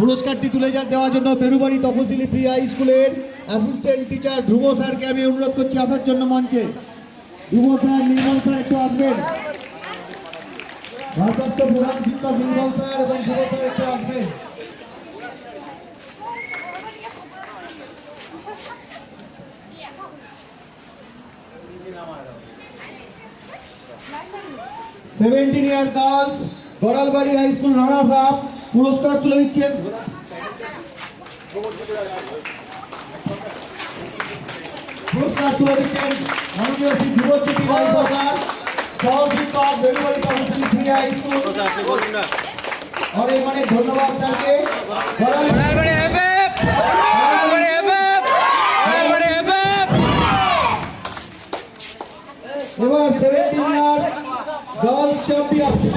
পুরস্কারটি তুলে দেওয়ার জন্য বেরুবাড়ি তপশিলি প্রি হাই স্কুলের অ্যাসিস্ট্যান্ট টিচার ধ্রুব স্যারকে আমি অনুরোধ করছি আসার জন্য মঞ্চে। ধ্রুব স্যার, নির্মল স্যার একটু আসবেন। ভারপ্রাপ্ত প্রধান শিক্ষক নির্মল স্যার এবং ধ্রুব স্যার একটু আসবেন। Seventeen year girls Goralbari high school runners up পুরস্কার তুলে দিচ্ছেন। পুরস্কার তুলে দিচ্ছেন মাননীয় শ্রী ধ্রুবজ্যোতি রায় সরকার, সহ শিক্ষক বেরুবাড়ি তপশিলি প্রি হাই স্কুল। অনেক ধন্যবাদ স্যারকে। এবার 17 ইয়ার গার্লস চ্যাম্পিয়ন